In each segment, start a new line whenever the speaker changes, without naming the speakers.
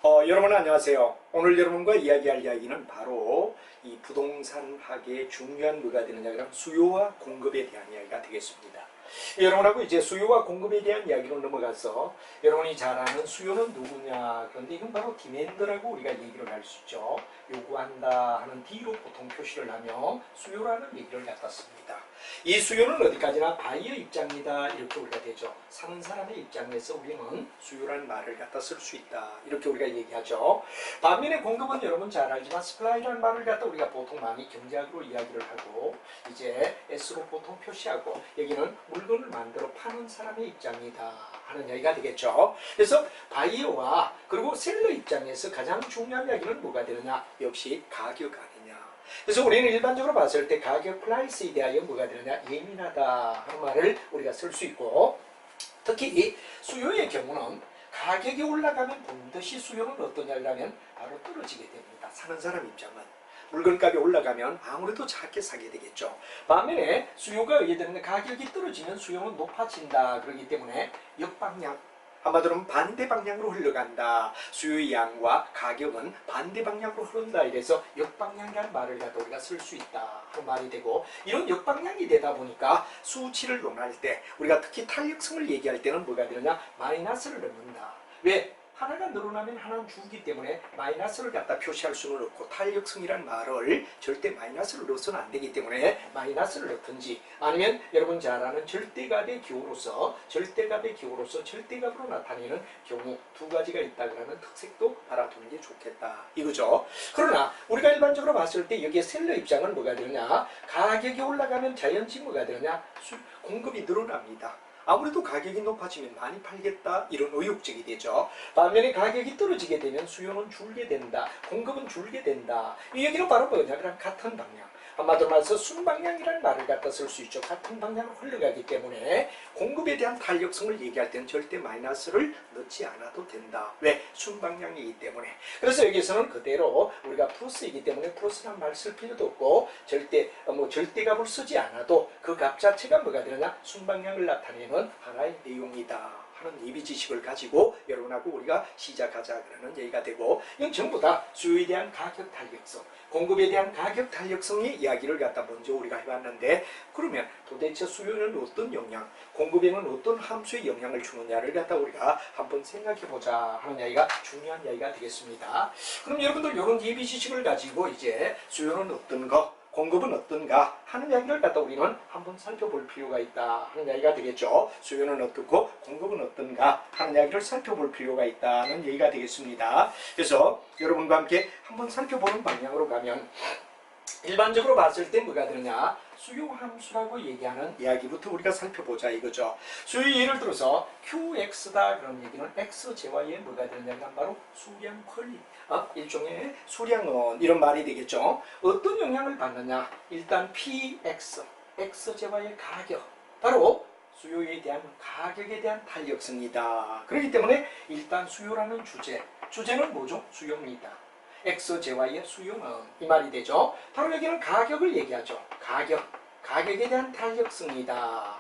여러분 안녕하세요. 오늘 여러분과 이야기할 이야기는 바로 이 부동산학의 중요한 뭐가 되느냐 그러면 수요와 공급에 대한 이야기가 되겠습니다. 여러분하고 이제 수요와 공급에 대한 이야기로 넘어가서 여러분이 잘 아는 수요는 누구냐, 그런데 이건 바로 디맨드라고 우리가 얘기를 할 수 있죠. 요구한다 하는 D로 보통 표시를 하며 수요라는 얘기를 갖다 씁니다. 이 수요는 어디까지나 바이어 입장이다 이렇게 우리가 되죠. 사는 사람의 입장에서 우리는 수요라는 말을 갖다 쓸 수 있다 이렇게 우리가 얘기하죠. 반면에 공급은 여러분 잘 알지만 스플라이라는 말을 갖다 우리가 보통 많이 경제학으로 이야기를 하고 이제 S로 보통 표시하고 여기는 물건을 만들어 파는 사람의 입장이다 하는 이야기가 되겠죠. 그래서 바이어와 그리고 셀러 입장에서 가장 중요한 이야기는 뭐가 되느냐, 역시 가격 아니냐. 그래서 우리는 일반적으로 봤을 때 가격 프라이스에 대하여 뭐가 되느냐, 예민하다 하는 말을 우리가 쓸 수 있고, 특히 이 수요의 경우는 가격이 올라가면 반드시 수요는 어떠냐 그러면 바로 떨어지게 됩니다. 사는 사람 입장은 물건값이 올라가면 아무래도 작게 사게 되겠죠. 반면에 수요가 의해되는 가격이 떨어지면 수요는 높아진다. 그렇기 때문에 역방향, 한마디로 반대 방향으로 흘러간다. 수요의 양과 가격은 반대 방향으로 흐른다. 이래서 역방향이라는 말을 갖다 우리가 쓸 수 있다 하는 말이 되고, 이런 역방향이 되다 보니까 수치를 논할 때 우리가 특히 탄력성을 얘기할 때는 뭐가 되느냐, 마이너스를 넣는다. 왜? 하나가 늘어나면 하나는 줄기 때문에 마이너스를 갖다 표시할 수는 없고, 탄력성이란 말을 절대 마이너스를 넣어서는 안 되기 때문에 마이너스를 넣든지, 아니면 여러분 잘 아는 절대값의 기호로서 절대값으로 나타내는 경우 두 가지가 있다 그러는 특색도 알아두는 게 좋겠다 이거죠. 그러나 우리가 일반적으로 봤을 때 여기에 셀러 입장은 뭐가 되느냐, 가격이 올라가면 자연히 뭐가 되느냐, 공급이 늘어납니다. 아무래도 가격이 높아지면 많이 팔겠다 이런 의욕적이 되죠. 반면에 가격이 떨어지게 되면 수요는 줄게 된다, 공급은 줄게 된다. 이 얘기는 바로 뭐냐, 그냥 같은 방향, 한마디로 말해서 순방향이라는 말을 갖다 쓸 수 있죠. 같은 방향으로 흘러가기 때문에 공급에 대한 탄력성을 얘기할 때는 절대 마이너스를 넣지 않아도 된다. 왜? 순방향이기 때문에. 그래서 여기서는 그대로 우리가 플러스이기 때문에 플러스란 말 쓸 필요도 없고, 절대값을 쓰지 않아도 그 값 자체가 뭐가 되느냐, 순방향을 나타내는 하나의 내용이다 하는 예비 지식을 가지고 여러분하고 우리가 시작하자 그러는 얘기가 되고, 이건 전부 다 수요에 대한 가격 탄력성, 공급에 대한 가격 탄력성의 이야기를 갖다 먼저 우리가 해봤는데, 그러면 도대체 수요는 어떤 영향, 공급에는 어떤 함수의 영향을 주느냐를 갖다 우리가 한번 생각해보자 하는 이야기가 중요한 이야기가 되겠습니다. 그럼 여러분들 이런 예비 지식을 가지고 이제 수요는 어떤 거, 공급은 어떤가 하는 이야기를 갖다 우리는 한번 살펴볼 필요가 있다 하는 이야기가 되겠죠. 수요는 어떻고 공급은 어떤가 하는 이야기를 살펴볼 필요가 있다는 얘기가 되겠습니다. 그래서 여러분과 함께 한번 살펴보는 방향으로 가면, 일반적으로 봤을 때 뭐가 되느냐, 수요 함수라고 얘기하는 이야기부터 우리가 살펴보자 이거죠. 수요 예를 들어서 QX다 그런 얘기는 XJY에 뭐가 되느냐, 바로 수량 퀄리, 일종의 수량은 이런 말이 되겠죠. 어떤 영향을 받느냐, 일단 PX, XJY의 가격, 바로 수요에 대한 가격에 대한 탄력성이다. 그렇기 때문에 일단 수요라는 주제는 뭐죠? 수요입니다. XJY의 수요는 이 말이 되죠. 바로 여기는 가격을 얘기하죠. 가격에 대한 탄력성이다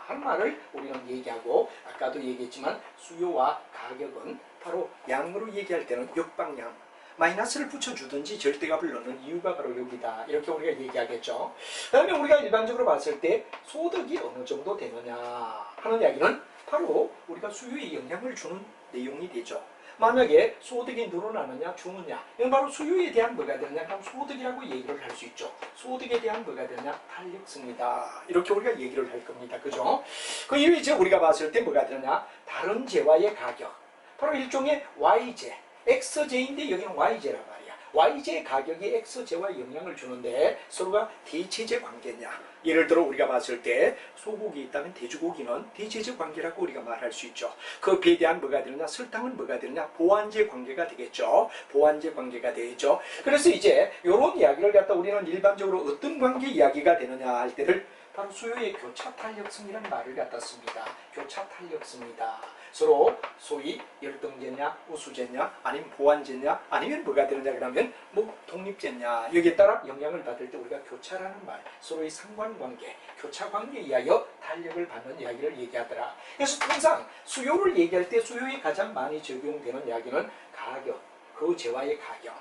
하는 말을 우리는 얘기하고, 아까도 얘기했지만 수요와 가격은 바로 양으로 얘기할 때는 역방향, 마이너스를 붙여주든지 절대값을 넣는 이유가 바로 여기다 이렇게 우리가 얘기하겠죠. 그 다음에 우리가 일반적으로 봤을 때 소득이 어느 정도 되느냐 하는 이야기는 바로 우리가 수요에 영향을 주는 내용이 되죠. 만약에 소득이 늘어나느냐 주느냐, 이건 바로 수요에 대한 뭐가 되느냐, 그럼 소득이라고 얘기를 할 수 있죠. 소득에 대한 뭐가 되느냐, 탄력성이다 이렇게 우리가 얘기를 할 겁니다. 그죠? 그 이후에 이제 우리가 봤을 때 뭐가 되느냐, 다른 재화의 가격, 바로 일종의 YJ, XJ인데 여기는 YJ란 말이야. YJ 가격이 XJ와 영향을 주는데 서로가 대체제 관계냐. 예를 들어 우리가 봤을 때 소고기 있다면 돼지고기는 대체제 관계라고 우리가 말할 수 있죠. 그 배에 대한 뭐가 되느냐, 설탕은 뭐가 되느냐, 보완제 관계가 되겠죠. 보완제 관계가 되겠죠. 그래서 이제 이런 이야기를 갖다 우리는 일반적으로 어떤 관계 이야기가 되느냐 할 때를 바로 수요의 교차 탄력성이라는 말을 갖다 씁니다. 교차 탄력성이다. 서로 소위 열등제냐, 우수제냐, 아니면 보완제냐, 아니면 뭐가 되느냐 그러면 뭐 독립제냐, 여기에 따라 영향을 받을 때 우리가 교차라는 말, 서로의 상관관계, 교차관계에 의하여 탄력을 받는 이야기를 얘기하더라. 그래서 통상 수요를 얘기할 때 수요에 가장 많이 적용되는 이야기는 가격, 그 재화의 가격,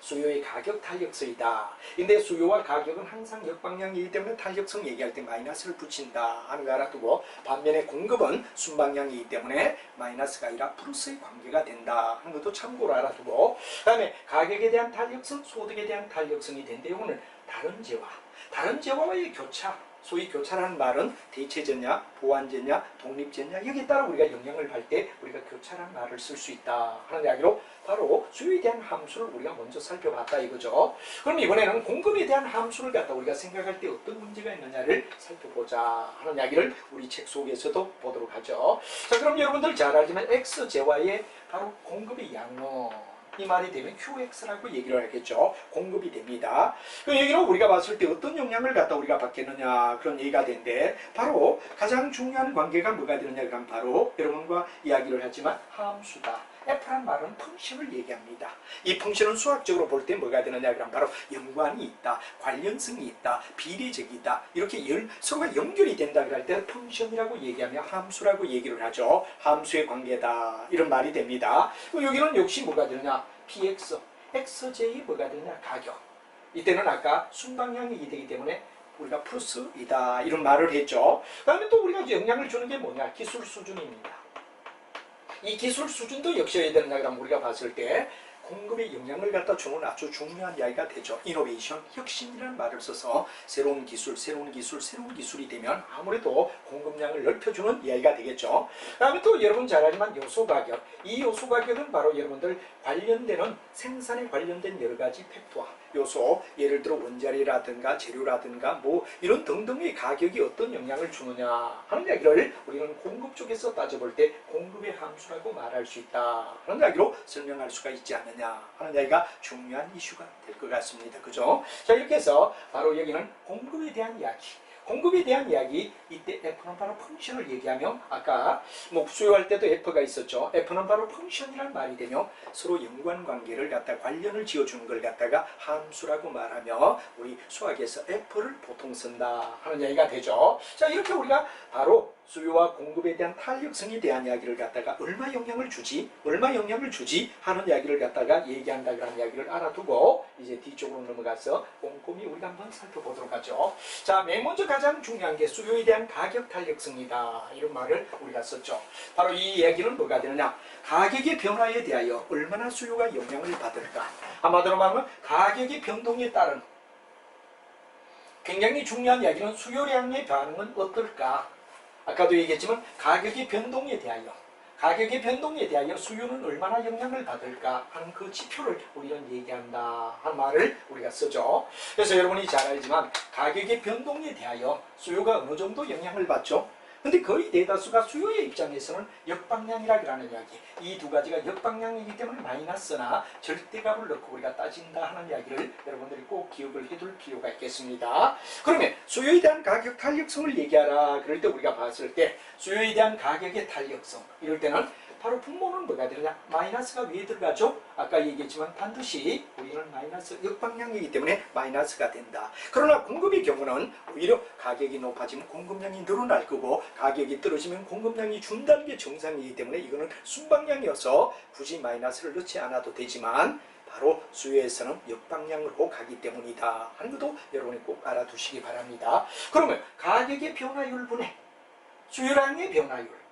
수요의 가격 탄력성이다. 근데 수요와 가격은 항상 역방향이기 때문에 탄력성 얘기할 때 마이너스를 붙인다 하는 거 알아두고, 반면에 공급은 순방향이기 때문에 마이너스가 아니라 플러스의 관계가 된다 하는 것도 참고로 알아두고, 그 다음에 가격에 대한 탄력성, 소득에 대한 탄력성이 된데, 이거는 다른 재화와의 교차, 소위 교차라는 말은 대체제냐, 보완제냐, 독립제냐, 여기에 따라 우리가 영향을 할 때 우리가 교차라는 말을 쓸 수 있다 하는 이야기로, 바로 수요에 대한 함수를 우리가 먼저 살펴봤다 이거죠. 그럼 이번에는 공급에 대한 함수를 갖다 우리가 생각할 때 어떤 문제가 있느냐를 살펴보자 하는 이야기를 우리 책 속에서도 보도록 하죠. 자, 그럼 여러분들 잘 알지만 X제와의 바로 공급의 양은, 이 말이 되면 QX라고 얘기를 하겠죠. 공급이 됩니다. 그 얘기를 우리가 봤을 때 어떤 영향을 갖다 우리가 받겠느냐, 그런 얘기가 되는데, 바로 가장 중요한 관계가 뭐가 되느냐, 그럼 바로 여러분과 이야기를 하지만 함수다. F란 말은 펑션을 얘기합니다. 이 펑션은 수학적으로 볼 때 뭐가 되느냐, 그럼 바로 연관이 있다, 관련성이 있다, 비례적이다, 이렇게 서로가 연결이 된다 그럴 때 펑션이라고 얘기하며 함수라고 얘기를 하죠. 함수의 관계다, 이런 말이 됩니다. 여기는 역시 뭐가 되느냐, PX, XJ이 뭐가 되느냐, 가격. 이때는 아까 순방향이 되기 때문에 우리가 플러스이다, 이런 말을 했죠. 그 다음에 또 우리가 영향을 주는 게 뭐냐, 기술 수준입니다. 이 기술 수준도 역시 해야 되느냐, 그럼 우리가 봤을 때 공급에 영향을 갖다 주는 아주 중요한 이야기가 되죠. 이노베이션, 혁신이라는 말을 써서 새로운 기술이 되면 아무래도 공급량을 넓혀주는 이야기가 되겠죠. 그 다음에 또 여러분 잘 알지만 요소 가격, 이 요소 가격은 바로 여러분들 관련되는 생산에 관련된 여러 가지 팩토와 요소, 예를 들어 원자리라든가 재료라든가 뭐 이런 등등의 가격이 어떤 영향을 주느냐 하는 이야기를 우리는 공급 쪽에서 따져볼 때 공급의 함수라고 말할 수 있다 하는 이야기로 설명할 수가 있지 않느냐 하는 이야기가 중요한 이슈가 될 것 같습니다. 그죠? 자, 이렇게 해서 바로 여기는 공급에 대한 이야기, 이때 F는 바로 펑션을 얘기하며, 아까 뭐 수요할 때도 F가 있었죠. F는 바로 펑션이라는 말이 되며 서로 연관관계를 갖다 관련을 지어주는 걸 갖다가 함수라고 말하며 우리 수학에서 F를 보통 쓴다 하는 이야기가 되죠. 자, 이렇게 우리가 바로 수요와 공급에 대한 탄력성에 대한 이야기를 갖다가 얼마 영향을 주지 하는 이야기를 갖다가 얘기한다 그런 이야기를 알아두고, 이제 뒤쪽으로 넘어가서 꼼꼼히 우리가 한번 살펴보도록 하죠. 자, 맨 먼저 가장 중요한 게 수요에 대한 가격 탄력성이다, 이런 말을 우리가 썼죠. 바로 이 이야기는 뭐가 되느냐, 가격의 변화에 대하여 얼마나 수요가 영향을 받을까. 한마디로 말하면 가격의 변동에 따른 굉장히 중요한 이야기는 수요량의 반응은 어떨까. 아까도 얘기했지만 가격의 변동에 대하여 수요는 얼마나 영향을 받을까 하는 그 지표를 우리는 얘기한다 하는 말을 우리가 쓰죠. 그래서 여러분이 잘 알지만 가격의 변동에 대하여 수요가 어느 정도 영향을 받죠. 근데 거의 대다수가 수요의 입장에서는 역방향이라고 하는 이야기, 이 두 가지가 역방향이기 때문에 마이너스나 절대값을 넣고 우리가 따진다 하는 이야기를 여러분들이 꼭 기억을 해둘 필요가 있겠습니다. 그러면 수요에 대한 가격 탄력성을 얘기하라 그럴 때 우리가 봤을 때 수요에 대한 가격의 탄력성, 이럴 때는 바로 분모는 뭐가 되느냐, 마이너스가 왜 들어가죠? 아까 얘기했지만 반드시 우리는 마이너스 역방향이기 때문에 마이너스가 된다. 그러나 공급의 경우는 오히려 가격이 높아지면 공급량이 늘어날 거고, 가격이 떨어지면 공급량이 준다는 게 정상이기 때문에 이거는 순방향이어서 굳이 마이너스를 넣지 않아도 되지만, 바로 수요에서는 역방향으로 가기 때문이다 하는 것도 여러분이 꼭 알아두시기 바랍니다. 그러면 가격의 변화율 분해 수요량의 변화율,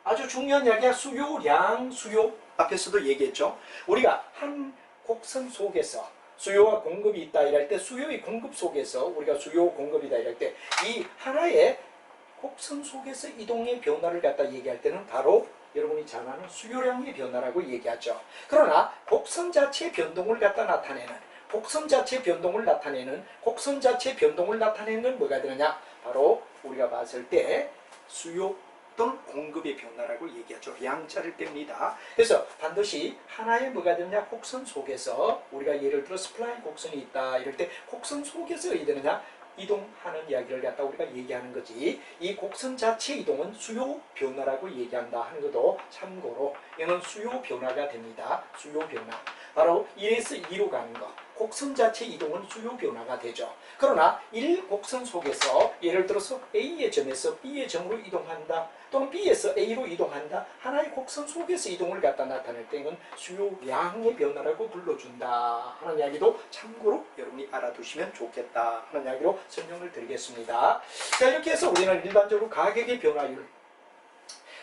아주 중요한 이야기야. 수요량, 수요, 앞에서도 얘기했죠. 우리가 한 곡선 속에서 수요와 공급이 있다 이럴 때, 수요의 공급 속에서 우리가 수요 공급이다 이럴 때, 이 하나의 곡선 속에서 이동의 변화를 갖다 얘기할 때는 바로 여러분이 잘 아는 수요량의 변화라고 얘기하죠. 그러나 곡선 자체의 변동을 갖다 나타내는, 곡선 자체의 변동을 나타내는 뭐가 되느냐, 바로 우리가 봤을 때 수요 또는 공급의 변화라고 얘기하죠. 양자를 뺍니다. 그래서 반드시 하나의 뭐가 되느냐, 곡선 속에서 우리가 예를 들어 스플라인 곡선이 있다 이럴 때 곡선 속에서 어디 되느냐, 이동하는 이야기를 갖다 우리가 얘기하는 거지. 이 곡선 자체 이동은 수요 변화라고 얘기한다 하는 것도 참고로, 이는 수요 변화가 됩니다. 수요 변화. 바로 1에서 2로 가는 거. 곡선 자체 이동은 수요 변화가 되죠. 그러나 1곡선 속에서 예를 들어서 A의 점에서 B의 점으로 이동한다, 또는 B에서 A로 이동한다, 하나의 곡선 속에서 이동을 갖다 나타낼 때 이건 수요량의 변화라고 불러준다 하는 이야기도 참고로 여러분이 알아두시면 좋겠다 하는 이야기로 설명을 드리겠습니다. 자, 이렇게 해서 우리는 일반적으로 가격의 변화율,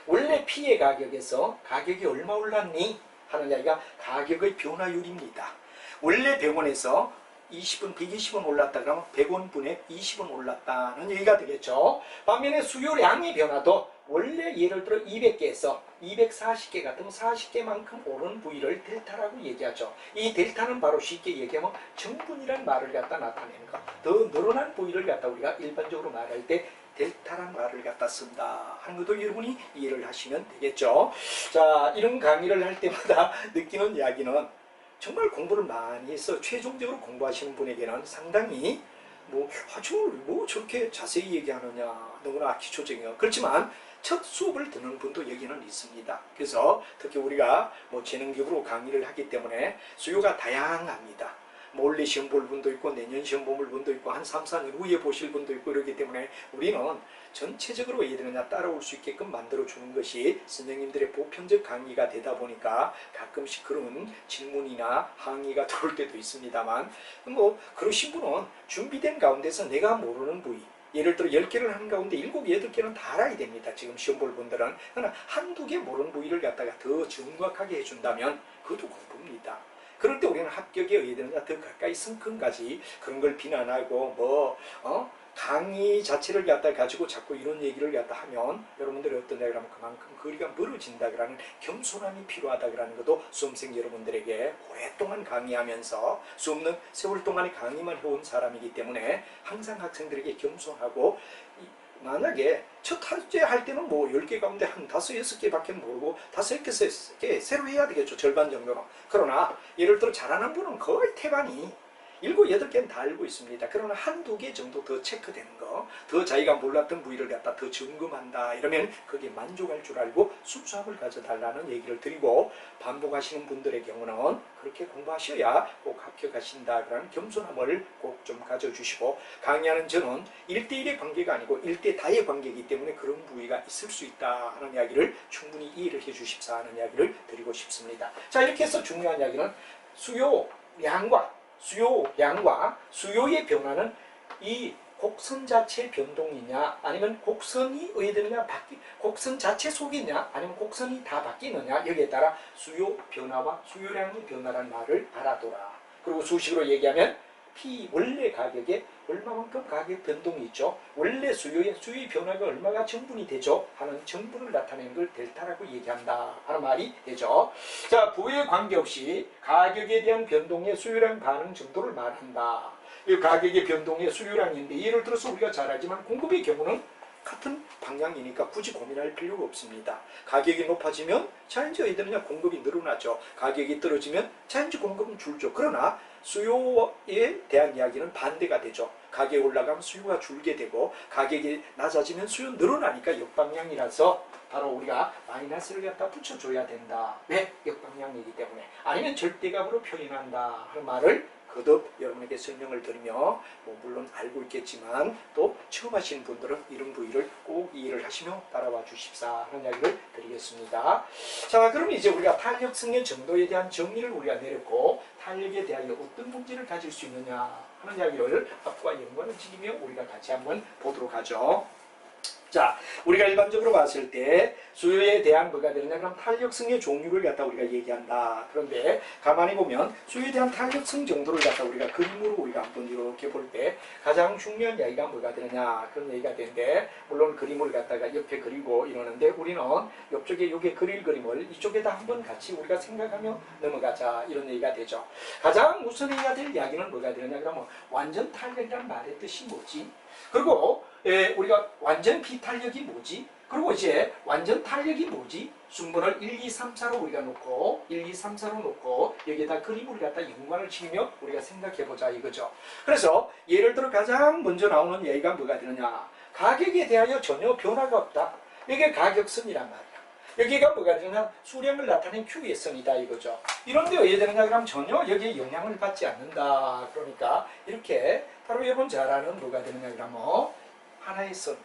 원래 P의 가격에서 가격이 얼마 올랐니 하는 이야기가 가격의 변화율입니다. 원래 100원에서 20원, 120원 올랐다 그러면 100원 분에 20원 올랐다는 얘기가 되겠죠. 반면에 수요량의 변화도 원래 예를 들어 200개에서 240개 같으면 40개만큼 오른 부위를 델타라고 얘기하죠. 이 델타는 바로 쉽게 얘기하면 정분이란 말을 갖다 나타내는 것. 더 늘어난 부위를 갖다 우리가 일반적으로 말할 때 델타란 말을 갖다 쓴다 하는 것도 여러분이 이해를 하시면 되겠죠. 자, 이런 강의를 할 때마다 느끼는 이야기는 정말 공부를 많이 해서 최종적으로 공부하시는 분에게는 상당히 뭐 저렇게 자세히 얘기하느냐, 너무나 기초적이야. 그렇지만 첫 수업을 듣는 분도 여기는 있습니다. 그래서 특히 우리가 재능기업으로 강의를 하기 때문에 수요가 다양합니다. 올해 시험 볼 분도 있고 내년 시험 볼 분도 있고 한 3, 4년 후에 보실 분도 있고 이러기 때문에 우리는 전체적으로 왜 되느냐 따라올 수 있게끔 만들어주는 것이 선생님들의 보편적 강의가 되다 보니까 가끔씩 그런 질문이나 항의가 들어올 때도 있습니다만 그러신 분은 준비된 가운데서 내가 모르는 부위, 예를 들어 10개를 하는 가운데 7, 8개는 다 알아야 됩니다. 지금 시험 볼 분들은. 그러나 한두 개 모르는 부위를 갖다가 더 정확하게 해준다면 그것도 공부입니다. 그럴 때 우리는 합격에 의해되느냐 더 가까이 성큼까지 그런 걸 비난하고 강의 자체를 갖다 가지고 자꾸 이런 얘기를 갖다 하면 여러분들이 어떠냐 그러면 그만큼 거리가 멀어진다 그러는 겸손함이 필요하다 그러는 것도 수험생 여러분들에게 오랫동안 강의하면서 수없는 세월 동안의 강의만 해온 사람이기 때문에 항상 학생들에게 겸손하고, 만약에 첫 학제 할 때는 10개 가운데 한 5, 6개밖에 모르고 5, 6개 새로 해야 되겠죠. 절반 정도는. 그러나 예를 들어 잘하는 분은 거의 태반이 7, 8개는 다 알고 있습니다. 그러나 한두 개 정도 더 체크되는 거, 더 자기가 몰랐던 부위를 갖다 더 점검한다 이러면 거기에 만족할 줄 알고 순수함을 가져달라는 얘기를 드리고, 반복하시는 분들의 경우는 그렇게 공부하셔야 꼭 합격하신다 그런 겸손함을 꼭 좀 가져주시고, 강의하는 저는 1대1의 관계가 아니고 1대 다의 관계이기 때문에 그런 부위가 있을 수 있다 하는 이야기를 충분히 이해를 해 주십사 하는 이야기를 드리고 싶습니다. 자, 이렇게 해서 중요한 이야기는 수요량과 수요의 변화는 이 곡선 자체 변동이냐 아니면 곡선이 의해되느냐 곡선 자체 속이냐 아니면 곡선이 다 바뀌느냐, 여기에 따라 수요 변화와 수요량의 변화라는 말을 알아둬라. 그리고 수식으로 얘기하면 P 원래 가격에 얼마만큼 가격 변동이 있죠. 원래 수요의 변화가 얼마가 정분이 되죠 하는 정분을 나타내는 걸 델타라고 얘기한다 하는 말이 되죠. 자, 부에 관계없이 가격에 대한 변동의 수요량 반응 정도를 말한다. 이 가격의 변동의 수요량인데, 예를 들어서 우리가 잘 알지만 공급의 경우는 같은 방향이니까 굳이 고민할 필요가 없습니다. 가격이 높아지면 자연적 어디느냐 공급이 늘어나죠. 가격이 떨어지면 자연적 공급은 줄죠. 그러나 수요에 대한 이야기는 반대가 되죠. 가격이 올라가면 수요가 줄게 되고, 가격이 낮아지면 수요 늘어나니까 역방향이라서 바로 우리가 마이너스를 갖다 붙여줘야 된다. 왜? 역방향이기 때문에. 아니면 절대값으로 표현한다 하는 말을 거듭 여러분에게 설명을 드리며, 물론 알고 있겠지만 또 처음 하시는 분들은 이런 부위를 꼭 이해를 하시며 따라와 주십사 하는 이야기를 드리겠습니다. 자, 그럼 이제 우리가 탄력성의 정도에 대한 정의를 우리가 내렸고, 탄력에 대하여 어떤 문제를 가질 수 있느냐 하는 이야기를 앞과 연관을 지니며 우리가 같이 한번 보도록 하죠. 자, 우리가 일반적으로 봤을 때 수요에 대한 뭐가 되느냐 그럼 탄력성의 종류를 갖다 우리가 얘기한다. 그런데 가만히 보면 수요에 대한 탄력성 정도를 갖다 우리가 그림으로 우리가 한번 이렇게 볼 때 가장 중요한 이야기가 뭐가 되느냐 그런 얘기가 되는데, 물론 그림을 갖다가 옆에 그리고 이러는데 우리는 옆쪽에 요게 그릴 그림을 이쪽에다 한번 같이 우리가 생각하며 넘어가자 이런 얘기가 되죠. 가장 우선해야 될 이야기는 뭐가 되느냐 그러면 완전 탄력이란 말의 뜻이 뭐지? 그리고 우리가 완전 비탄력이 뭐지? 그리고 이제 완전 탄력이 뭐지? 순번을 1, 2, 3, 4로 우리가 놓고 1, 2, 3, 4로 놓고 여기에다 그림을 갖다 연관을 지으며 우리가 생각해보자 이거죠. 그래서 예를 들어 가장 먼저 나오는 얘기가 뭐가 되느냐, 가격에 대하여 전혀 변화가 없다. 이게 가격선이란 말이야. 여기가 뭐가 되느냐? 수량을 나타낸 Q의 선이다 이거죠. 이런데 왜 되느냐? 그럼 전혀 여기에 영향을 받지 않는다. 그러니까 이렇게 바로 여러분 잘 아는 뭐가 되느냐? 그러면 하나의 선.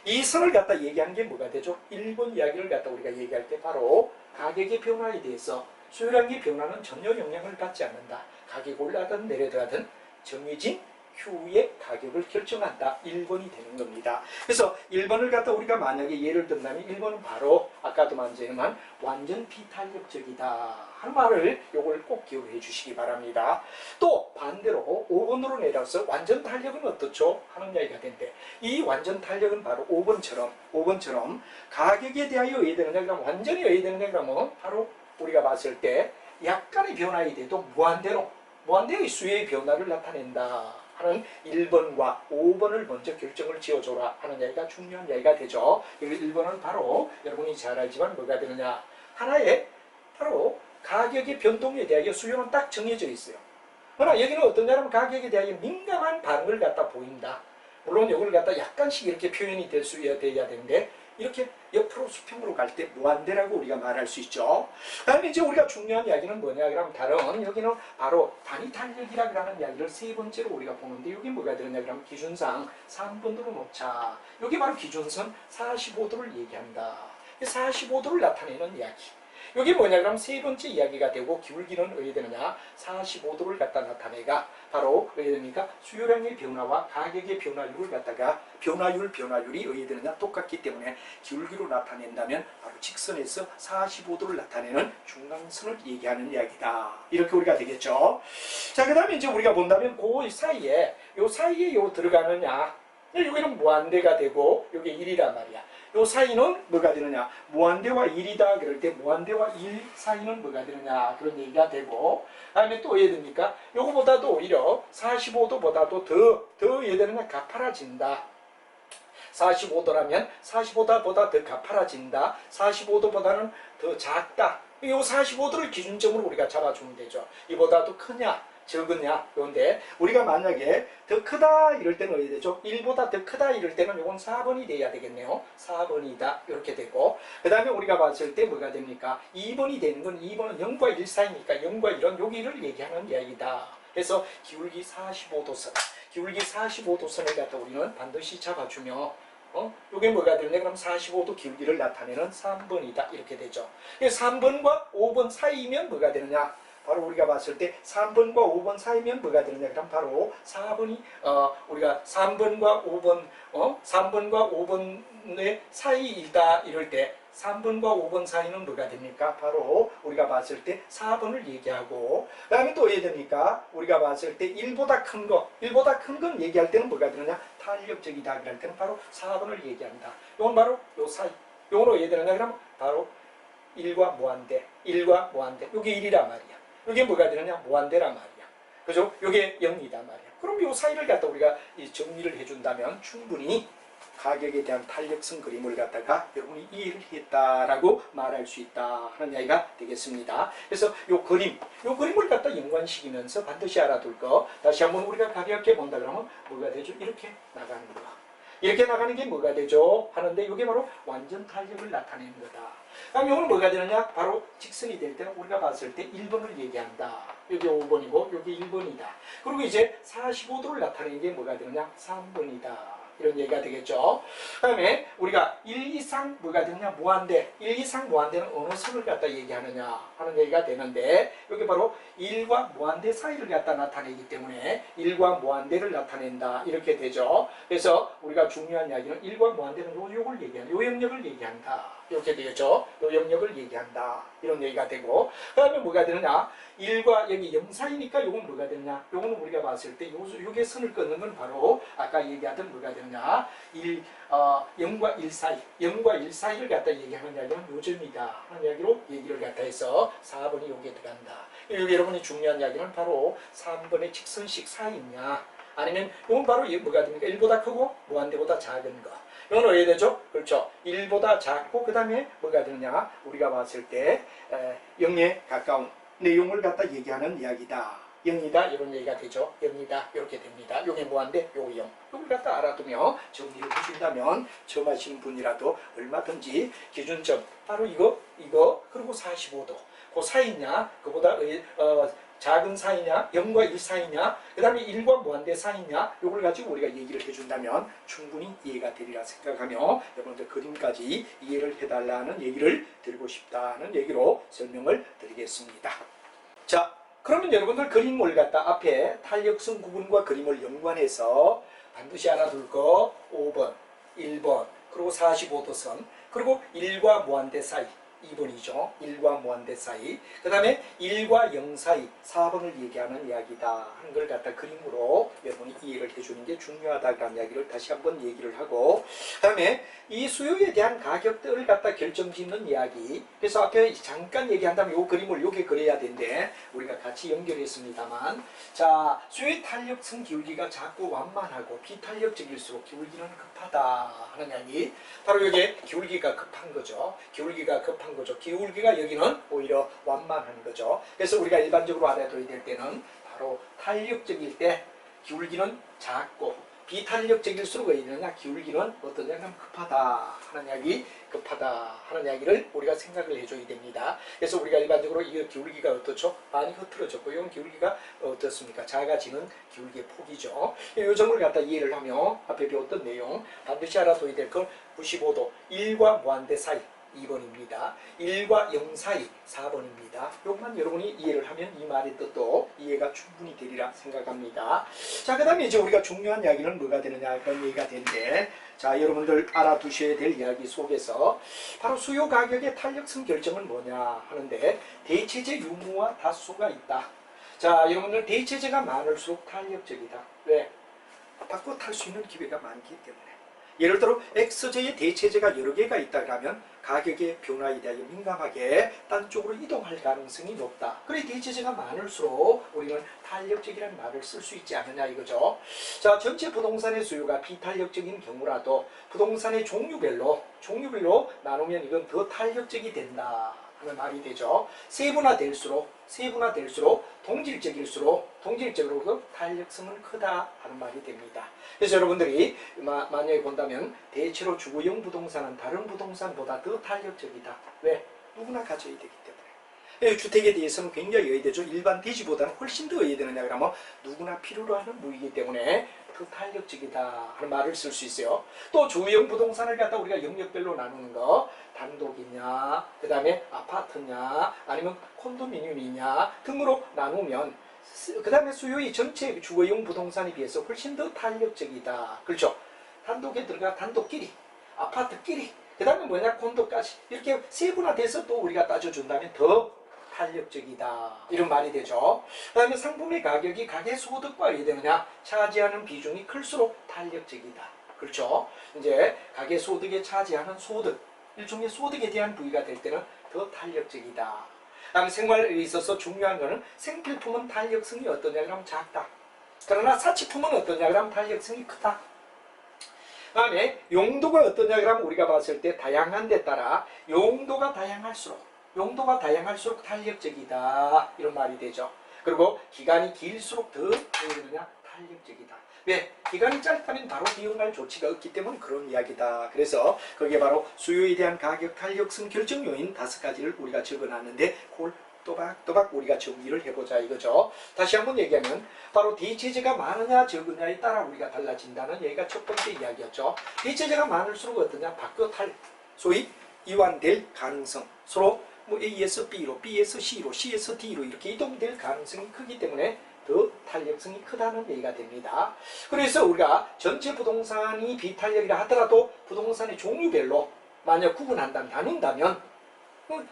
이 선을 갖다 얘기하는 게 뭐가 되죠? 일본 이야기를 갖다 우리가 얘기할 때 바로 가격의 변화에 대해서 수요량의 변화는 전혀 영향을 받지 않는다. 가격이 올라가든 내려가든 정해진 Q의 가격을 결정한다. 1번이 되는 겁니다. 그래서 1번을 갖다 우리가 만약에 예를 든다면 1번은 바로 아까도 만지만 완전 비탄력적이다 하는 말을 요걸 꼭 기억해 주시기 바랍니다. 또 반대로 5번으로 내려서 완전 탄력은 어떻죠? 하는 이야기가 되는데 이 완전 탄력은 바로 5번처럼 가격에 대하여 왜 되느냐 그러면 완전히 왜 되느냐 그러면 바로 우리가 봤을 때 약간의 변화에 대해도 무한대의 수의 변화를 나타낸다 하는 1번과 5번을 먼저 결정을 지어줘라 하는 이야기가 중요한 이야기가 되죠. 1번은 바로 여러분이 잘 알지만 뭐가 되느냐 하나의 바로 가격의 변동에 대하여 수요는 딱 정해져 있어요. 그러나 여기는 어떠냐면 가격에 대하여 민감한 반응을 갖다 보인다. 물론 이걸 갖다 약간씩 이렇게 표현이 될 수 있어야 되는데 이렇게 옆으로 수평으로 갈 때 무한대라고 우리가 말할 수 있죠. 다음에 이제 우리가 중요한 이야기는 뭐냐 그러면 다른 여기는 바로 단위 탄력이라고 하는 이야기를 세 번째로 우리가 보는데 여기 뭐가 되느냐 그러면 기준상 3번으로 놓자. 여기 바로 기준선 45도를 얘기한다. 45도를 나타내는 이야기. 여기 뭐냐 그러면 세 번째 이야기가 되고 기울기는 왜 되느냐 45도를 갖다 나타내가 바로 왜 됩니까 수요량의 변화와 가격의 변화율을 갖다가 변화율이 왜 되느냐 똑같기 때문에 기울기로 나타낸다면 바로 직선에서 45도를 나타내는 중간선을 얘기하는 이야기다. 이렇게 우리가 되겠죠. 자, 그 다음에 이제 우리가 본다면 그 사이에 요 들어가느냐 여기는 무한대가 되고 여기 1이란 말이야. 요 사이는 뭐가 되느냐 무한대와 1이다 그럴 때 무한대와 1 사이는 뭐가 되느냐 그런 얘기가 되고 다음에 또 왜 됩니까 요거보다도 오히려 45도보다도 더 얘되느냐 가파라진다. 45도라면 45도보다 더 가파라진다. 45도보다는 더 작다. 이 45도를 기준점으로 우리가 잡아주면 되죠. 이보다도 크냐 적으냐 그런데 우리가 만약에 더 크다 이럴 때는 어디 되죠? 1보다 더 크다 이럴 때는 이건 4번이 돼야 되겠네요. 4번이다 이렇게 되고 그 다음에 우리가 봤을 때 뭐가 됩니까? 2번이 되는 건 2번은 0과 1 사이니까 0과 1은 여기를 얘기하는 이야기다. 그래서 기울기 45도선을 갖다 우리는 반드시 잡아주며 이게 뭐가 되느냐 그럼 45도 기울기를 나타내는 3번이다 이렇게 되죠. 3번과 5번 사이면 뭐가 되느냐 바로 우리가 봤을 때 3번과 5번 사이면 뭐가 되느냐 그럼 바로 4번이 우리가 3번과 5번의 사이이다 이럴 때 3번과 5번 사이는 뭐가 됩니까? 바로 우리가 봤을 때 4번을 얘기하고 그 다음에 또 왜 됩니까? 우리가 봤을 때 1보다 큰 건 얘기할 때는 뭐가 되느냐? 탄력적이다 그럴 때는 바로 4번을 얘기한다. 이건 바로 요 사이. 요거는 왜 되느냐 그러면 바로 1과 무한대. 이게 1이란 말이야. 이게 뭐가 되느냐? 무한대란 말이야. 그죠? 이게 0이단 말이야. 그럼 이 사이를 갖다 우리가 정리를 해준다면 충분히 가격에 대한 탄력성 그림을 갖다가 여러분이 이해를 했다라고 말할 수 있다 하는 이야기가 되겠습니다. 그래서 이 그림을 갖다 연관시키면서 반드시 알아둘 거 다시 한번 우리가 가볍게 본다 그러면 뭐가 되죠? 이렇게 나가는 거. 이렇게 나가는 게 뭐가 되죠? 하는데 이게 바로 완전 탄력을 나타내는 거다. 그럼 이거는 뭐가 되느냐? 바로 직선이 될 때는 우리가 봤을 때 1번을 얘기한다. 여기 5번이고 여기 1번이다. 그리고 이제 45도를 나타내는 게 뭐가 되느냐? 3번이다. 이런 얘기가 되겠죠. 그 다음에 우리가 1 이상 뭐가 되느냐? 무한대. 1 이상 무한대는 어느 선을 갖다 얘기하느냐 하는 얘기가 되는데 여기 바로 1과 무한대 사이를 갖다 나타내기 때문에 1과 무한대를 나타낸다. 이렇게 되죠. 그래서 우리가 중요한 이야기는 1과 무한대는 요걸 얘기한다. 요 영역을 얘기한다. 이렇게 되겠죠. 요 영역을 얘기한다. 이런 얘기가 되고 그 다음에 뭐가 되느냐? 1과 여기 0 사이니까 요건 뭐가 되느냐? 요거는 우리가 봤을 때 요게 선을 끊는 건 바로 아까 얘기하던 뭐가 되느냐? 0과 1 사이 0과 1 사이를 갖다 얘기하는 이야기는 요점이다 하는 이야기로 얘기를 갖다 해서 4번이 요게 들어간다. 여기 여러분이 중요한 이야기는 바로 3번의 직선식 사이냐 아니면 이건 바로 뭐가 됩니까? 1보다 크고 무한대보다 작은 거. 이건 왜 되죠? 그렇죠. 1보다 작고 그 다음에 뭐가 되느냐? 우리가 봤을 때 0에 가까운 내용을 갖다 얘기하는 이야기다. 0이다 이런 얘기가 되죠. 0이다 이렇게 됩니다. 요게 뭐한데? 요 0. 요걸 갖다 알아두며 정리를 해준다면 처음 하시는 분이라도 얼마든지 기준점 바로 이거 그리고 45도 그 사이냐 그보다 작은 사이냐 0과 1 사이냐 그 다음에 1과 무한대 사이냐 요걸 가지고 우리가 얘기를 해준다면 충분히 이해가 되리라 생각하며 여러분들 그림까지 이해를 해달라는 얘기를 드리고 싶다는 얘기로 설명을 드리겠습니다. 자, 그러면 여러분들 그림을 갖다 앞에 탄력성 구분과 그림을 연관해서 반드시 알아둘 거 5번, 1번, 그리고 45도 선, 그리고 1과 무한대 사이 2번이죠. 1과 무한대 사이. 그 다음에 1과 0 사이 4번을 얘기하는 이야기다 하는 걸 갖다 그림으로 여러분이 이해를 해주는 게 중요하다는 이야기를 다시 한번 얘기를 하고, 그 다음에 이 수요에 대한 가격들을 갖다 결정짓는 이야기. 그래서 앞에 잠깐 얘기한다면 이 그림을 이렇게 그려야 되는데 우리가 같이 연결했습니다만, 자, 수요의 탄력성 기울기가 자꾸 완만하고 비탄력적일수록 기울기는 급하다 하는 이야기. 바로 이게 기울기가 급한 거죠. 기울기가 급한 거죠. 기울기가 여기는 오히려 완만한 거죠. 그래서 우리가 일반적으로 알아둬야 될 때는 바로 탄력적일 때 기울기는 작고 비탄력적일수록 어디느냐 기울기는 어떠냐 하면 급하다 하는 이야기, 급하다 하는 이야기를 우리가 생각을 해줘야 됩니다. 그래서 우리가 일반적으로 이 기울기가 어떻죠? 많이 흐트러졌고 이건 기울기가 어떻습니까? 작아지는 기울기의 폭이죠. 이 점을 갖다 이해를 하며 앞에 배웠던 내용 반드시 알아둬야 될 건 95도 1과 무한대 사이 2번입니다. 1과 0 사이 4번입니다. 이것만 여러분이 이해를 하면 이 말의 뜻도 이해가 충분히 되리라 생각합니다. 자, 그 다음에 이제 우리가 중요한 이야기는 뭐가 되느냐 그런 얘기가 되는데, 자, 여러분들 알아두셔야 될 이야기 속에서 바로 수요 가격의 탄력성 결정은 뭐냐 하는데, 대체제 유무와 다수가 있다. 자, 여러분들 대체제가 많을수록 탄력적이다. 왜? 바꿔 탈 수 있는 기회가 많기 때문에. 예를 들어 X제의 대체제가 여러 개가 있다 그러면 가격의 변화에 대하여 민감하게 딴 쪽으로 이동할 가능성이 높다. 그래 대체제가 많을수록 우리는 탄력적이라는 말을 쓸 수 있지 않느냐 이거죠. 자, 전체 부동산의 수요가 비탄력적인 경우라도 부동산의 종류별로 나누면 이건 더 탄력적이 된다 하는 말이 되죠. 세분화될수록 동질적으로 탄력성은 크다 하는 말이 됩니다. 그래서 여러분들이 만약에 본다면 대체로 주거용 부동산은 다른 부동산보다 더 탄력적이다. 왜? 누구나 가져야 되기 때문에. 주택에 대해서는 굉장히 의외되죠. 일반 대지보다는 훨씬 더 의외되느냐 그러면 누구나 필요로 하는 무기이기 때문에 더 탄력적이다 하는 말을 쓸 수 있어요. 또 주거용 부동산을 갖다 우리가 영역별로 나누는 거, 단독이냐, 그 다음에 아파트냐, 아니면 콘도미니엄이냐 등으로 나누면 그 다음에 수요의 전체 주거용 부동산에 비해서 훨씬 더 탄력적이다. 그렇죠? 단독에 들어가 단독끼리, 아파트끼리, 그 다음에 뭐냐 콘도까지 이렇게 세분화돼서 또 우리가 따져준다면 더 탄력적이다 이런 말이 되죠. 그 다음에 상품의 가격이 가계 소득과 이되느냐 차지하는 비중이 클수록 탄력적이다. 그렇죠? 이제 가계 소득에 차지하는 소득, 일종의 소득에 대한 부위가 될 때는 더 탄력적이다. 다음에 생활에 있어서 중요한 거는 생필품은 탄력성이 어떠냐 그러면 작다. 그러나 사치품은 어떠냐 그러면 탄력성이 크다. 다음에 용도가 어떠냐 그러면 우리가 봤을 때 다양한 데 따라 용도가 다양할수록 탄력적이다 이런 말이 되죠. 그리고 기간이 길수록 더 뭐냐 탄력적이다. 왜? 기간이 짧다면 바로 대응할 조치가 없기 때문에 그런 이야기다. 그래서 그게 바로 수요에 대한 가격 탄력성 결정 요인 5가지를 우리가 적어놨는데 그걸 또박또박 우리가 정리를 해보자 이거죠. 다시 한번 얘기하면 바로 대체제가 많으냐 적으냐에 따라 우리가 달라진다는 얘기가 첫 번째 이야기였죠. 대체제가 많을수록 어떠냐 바꿔 소위 이완될 가능성, 서로 뭐 A에서 B로, B에서 C로, C에서 D로 이렇게 이동될 가능성이 크기 때문에 더 탄력성이 크다는 얘기가 됩니다. 그래서 우리가 전체 부동산이 비탄력이라 하더라도 부동산의 종류별로 만약 구분한다면 나눈다면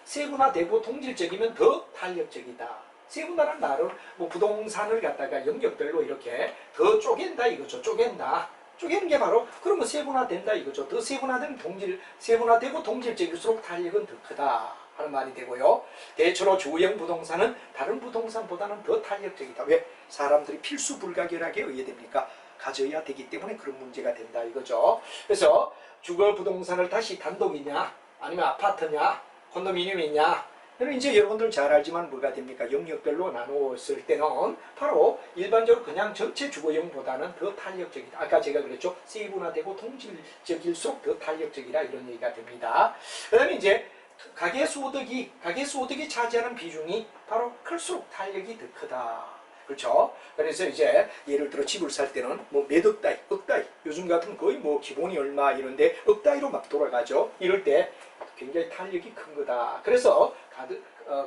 세분화되고 동질적이면 더 탄력적이다. 세분화란 말은 뭐 부동산을 갖다가 영역별로 이렇게 더 쪼갠다 이거죠. 쪼개는 게 바로 그러면 세분화된다 이거죠. 더 세분화되고 동질적일수록 탄력은 더 크다 하는 말이 되고요. 대체로 주거용 부동산은 다른 부동산보다는 더 탄력적이다. 왜? 사람들이 필수 불가결하게 의해됩니까? 가져야 되기 때문에 그런 문제가 된다 이거죠. 그래서 주거 부동산을 다시 단독이냐 아니면 아파트냐 콘도미니엄이냐 그럼 이제 여러분들 잘 알지만 뭐가 됩니까? 영역별로 나누었을 때는 바로 일반적으로 그냥 전체 주거용보다는 더 탄력적이다. 아까 제가 그랬죠. 세분화되고 동질적일수록 더 탄력적이다. 이런 얘기가 됩니다. 그 다음에 이제 가계소득이 차지하는 비중이 바로 클수록 탄력이 더 크다. 그렇죠? 그래서 이제 예를 들어 집을 살 때는 뭐 몇 억 단위, 억 단위, 요즘 같은 거의 뭐 기본이 얼마 이런데 억 단위로 막 돌아가죠. 이럴 때 굉장히 탄력이 큰 거다. 그래서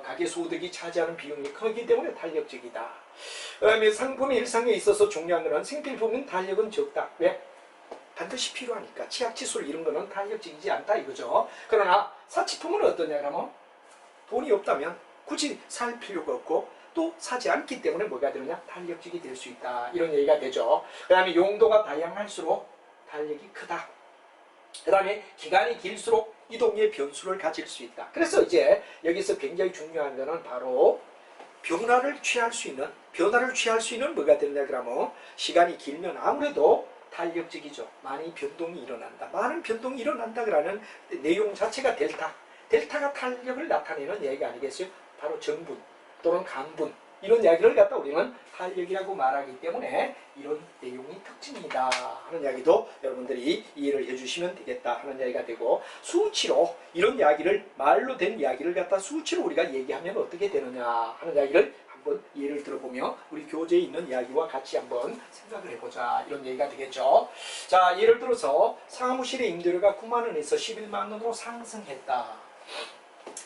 가계소득이 차지하는 비용이 크기 때문에 탄력적이다. 그 다음에 상품의 일상에 있어서 중요한 것은 생필품은 탄력은 적다. 왜? 반드시 필요하니까. 치약칫솔 이런 거는 탄력적이지 않다 이거죠. 그러나 사치품은 어떠냐 그러면 돈이 없다면 굳이 살 필요가 없고 또 사지 않기 때문에 뭐가 되느냐? 탄력적이 될 수 있다. 이런 얘기가 되죠. 그 다음에 용도가 다양할수록 탄력이 크다. 그 다음에 기간이 길수록 이동의 변수를 가질 수 있다. 그래서 이제 여기서 굉장히 중요한 거는 바로 변화를 취할 수 있는 뭐가 되느냐 그러면 시간이 길면 아무래도 탄력적이죠. 많이 변동이 일어난다. 많은 변동이 일어난다 그러는 내용 자체가 델타가 탄력을 나타내는 얘기가 아니겠어요? 바로 정분 또는 간분 이런 이야기를 갖다 우리는 탄력이라고 말하기 때문에 이런 내용이 특징이다 하는 이야기도 여러분들이 이해를 해주시면 되겠다 하는 이야기가 되고, 수치로 이런 이야기를 말로 된 이야기를 갖다 수치로 우리가 얘기하면 어떻게 되느냐 하는 이야기를 한번 예를 들어보며 우리 교재에 있는 이야기와 같이 한번 생각을 해보자 이런 얘기가 되겠죠. 자, 예를 들어서 사무실의 임대료가 9만 원에서 11만 원으로 상승했다.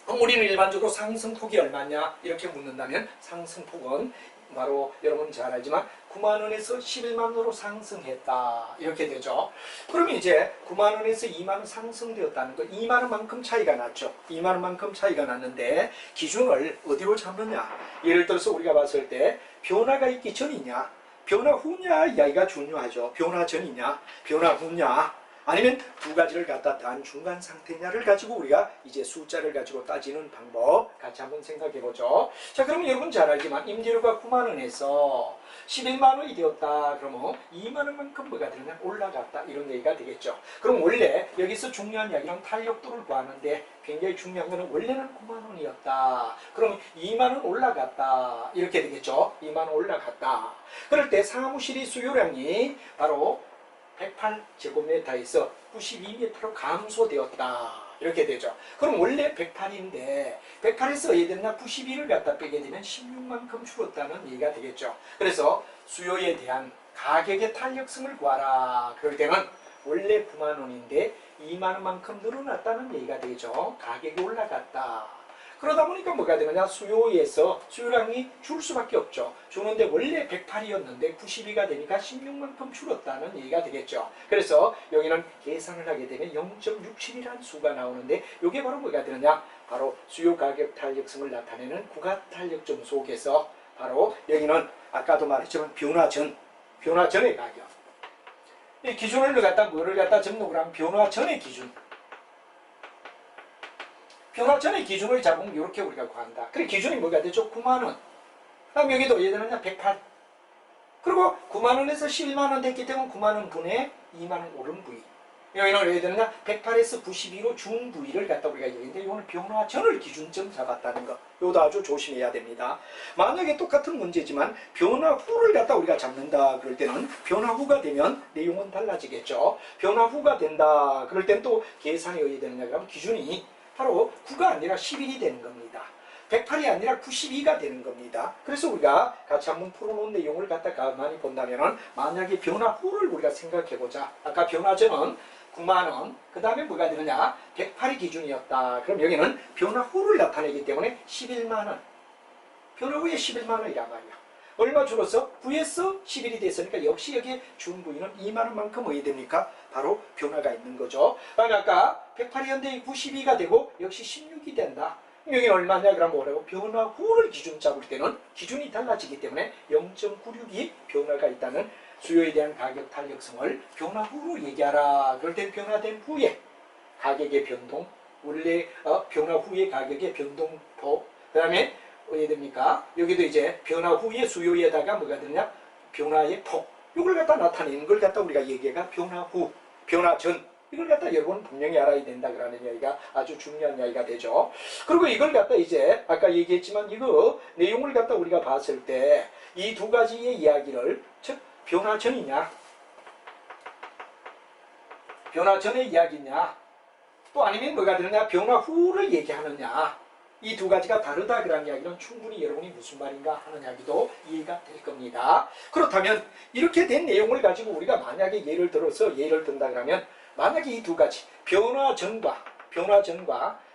그럼 우리는 일반적으로 상승폭이 얼마냐 이렇게 묻는다면 상승폭은 바로 여러분 잘 알지만 9만 원에서 11만 원으로 상승했다 이렇게 되죠. 그러면 이제 9만 원에서 2만 원 상승되었다는 거 2만 원만큼 차이가 났죠. 2만 원만큼 차이가 났는데 기준을 어디로 잡느냐. 예를 들어서 우리가 봤을 때 변화가 있기 전이냐 변화 후냐 이야기가 중요하죠. 변화 전이냐 변화 후냐 아니면 두 가지를 갖다 단 중간 상태냐를 가지고 우리가 이제 숫자를 가지고 따지는 방법 같이 한번 생각해 보죠. 자, 그러면 여러분 잘 알지만 임대료가 9만 원에서 11만 원이 되었다. 그러면 2만 원만큼 뭐가 되느냐 올라갔다 이런 얘기가 되겠죠. 그럼 원래 여기서 중요한 이야기는 탄력도를 구하는데 굉장히 중요한 거는 원래는 9만 원이었다. 그럼 2만 원 올라갔다 이렇게 되겠죠. 2만 원 올라갔다. 그럴 때 사무실의 수요량이 바로 108제곱미터에서 92m로 감소되었다. 이렇게 되죠. 그럼 원래 108인데 108에서 어떻게 됐나 92를 갖다 빼게 되면 16만큼 줄었다는 얘기가 되겠죠. 그래서 수요에 대한 가격의 탄력성을 구하라. 그럴 때는 원래 9만 원인데 2만 원만큼 늘어났다는 얘기가 되겠죠. 가격이 올라갔다. 그러다 보니까 뭐가 되느냐 수요에서 수요량이 줄 수밖에 없죠. 주는데 원래 108이었는데 92가 되니까 16만큼 줄었다는 얘기가 되겠죠. 그래서 여기는 계산을 하게 되면 0.67이라는 수가 나오는데 이게 바로 뭐가 되느냐 바로 수요 가격 탄력성을 나타내는 구가탄력점 속에서 바로 여기는 아까도 말했지만 변화 전의 가격 이 기준을 갖다 뭐를 갖다 접목을 하면 변화 전의 기준 변화 전의 기준을 잡으면 이렇게 우리가 구한다. 그래 기준이 뭐가 되죠? 9만 원. 그럼 여기도 어디에 되느냐? 108. 그리고 9만 원에서 11만 원 됐기 때문에 9만 원 분의 2만 원 오른 부위. 여기는 어디에 되느냐? 108에서 92로 준 부위를 갖다 우리가 얘기했는데 이거는 변화 전을 기준점 잡았다는 거. 이것도 아주 조심해야 됩니다. 만약에 똑같은 문제지만 변화 후를 갖다 우리가 잡는다 그럴 때는 변화 후가 되면 내용은 달라지겠죠. 변화 후가 된다. 그럴 땐 또 계산이 어디에 되느냐 그러면 기준이 바로 9가 아니라 11이 되는 겁니다. 108이 아니라 92가 되는 겁니다. 그래서 우리가 같이 한번 풀어놓은 내용을 갖다 가만히 본다면 만약에 변화 후를 우리가 생각해보자. 아까 변화 전은 9만 원, 그 다음에 뭐가 되느냐 108이 기준이었다. 그럼 여기는 변화 후를 나타내기 때문에 11만 원. 변화 후에 11만 원이란 말이야. 얼마 줄어서 9에서 11이 됐으니까 역시 여기에 준 부위는 2만 원만큼 어디 됩니까? 바로 변화가 있는 거죠. 그다음에 아까 108이었는데 92가 되고 역시 16이 된다. 여기는 얼마냐? 그럼 뭐라고? 변화 후를 기준 잡을 때는 기준이 달라지기 때문에 0.96이 변화가 있다는 수요에 대한 가격 탄력성을 변화 후로 얘기하라. 그럴 때 변화된 후에 가격의 변동, 원래 변화 후의 가격의 변동폭, 그 다음에 어떻게 됩니까? 여기도 이제 변화 후의 수요에다가 뭐가 되냐? 변화의 폭. 이걸 갖다 나타내는 걸 갖다 우리가 얘기가 변화 후, 변화 전 이걸 갖다 여러분 분명히 알아야 된다 그러는 이야기가 아주 중요한 이야기가 되죠. 그리고 이걸 갖다 이제 아까 얘기했지만 이거 내용을 갖다 우리가 봤을 때 이 두 가지의 이야기를 즉 변화 전이냐 변화 전의 이야기냐 또 아니면 뭐가 되느냐 변화 후를 얘기하느냐 이 두 가지가 다르다 그런 이야기는 충분히 여러분이 무슨 말인가 하는 이야기도 이해가 될 겁니다. 그렇다면 이렇게 된 내용을 가지고 우리가 만약에 예를 든다 그러면 만약에 이 두 가지 변화 전과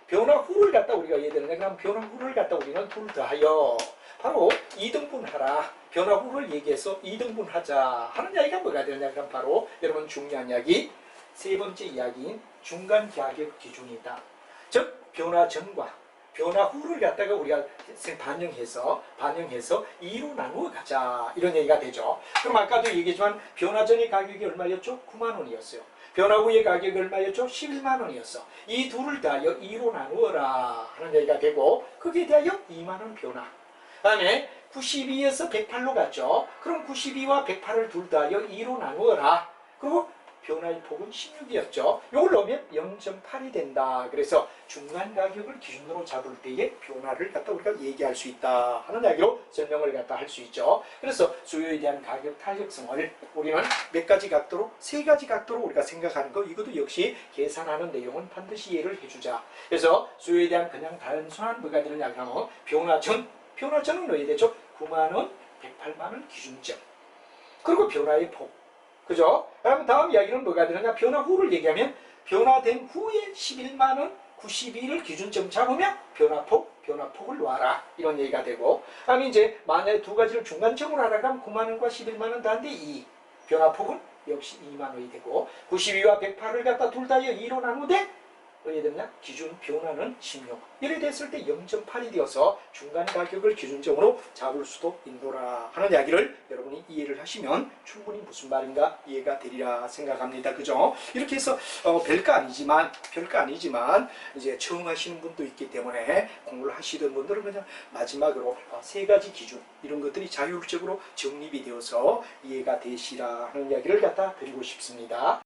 변화 후를 갖다 우리가 예되는데 그럼 변화 후를 갖다 우리는 둘 더하여 바로 2등분하라. 변화 후를 얘기해서 2등분하자 하는 이야기가 뭐가 되느냐 그럼 바로 여러분 중요한 이야기 세 번째 이야기인 중간 가격 기준이다. 즉 변화 전과 변화 후를 갖다가 우리가 반영해서 2로 나누어 가자 이런 얘기가 되죠. 그럼 아까도 얘기했지만 변화 전의 가격이 얼마였죠? 9만 원이었어요. 변화 후의 가격이 얼마였죠? 11만 원이었어. 이 둘을 더하여 2로 나누어라 하는 얘기가 되고 그게 대하여 2만 원 변화. 그 다음에 92에서 108로 갔죠. 그럼 92와 108을 둘 더하여 2로 나누어라. 그리고 변화의 폭은 16이었죠. 이걸 넣으면 0.8이 된다. 그래서 중간 가격을 기준으로 잡을 때의 변화를 갖다 우리가 얘기할 수 있다 하는 이야기로 설명을 갖다 할 수 있죠. 그래서 수요에 대한 가격 탄력성을 우리는 몇 가지 각도로 세 가지 각도로 우리가 생각하는 거 이것도 역시 계산하는 내용은 반드시 이해를 해주자. 그래서 수요에 대한 그냥 단순한 뭐가 되느냐 하면 변화전은 넣어야 되죠. 9만 원, 108만 원 기준점. 그리고 변화의 폭. 그죠? 그럼 다음 이야기는 뭐가 되느냐? 변화 후를 얘기하면 변화된 후에 11만 원, 92를 기준점 잡으면 변화폭을 놔라. 이런 얘기가 되고. 그다음에 이제 만약에 두 가지를 중간점으로 하라 그러면 9만 원과 11만 원 더한데 2. 변화폭은 역시 2만 원이 되고 92와 108을 갖다 둘 다여 2로 나누되 어떻게 됐냐? 기준 변화는 16. 이래 됐을 때 0.8이 되어서 중간 가격을 기준점으로 잡을 수도 있노라 하는 이야기를 여러분이 이해를 하시면 충분히 무슨 말인가 이해가 되리라 생각합니다. 그죠? 이렇게 해서 별거 아니지만 이제 처음 하시는 분도 있기 때문에 공부를 하시던 분들은 그냥 마지막으로 세 가지 기준 이런 것들이 자율적으로 정립이 되어서 이해가 되시라 하는 이야기를 갖다 드리고 싶습니다.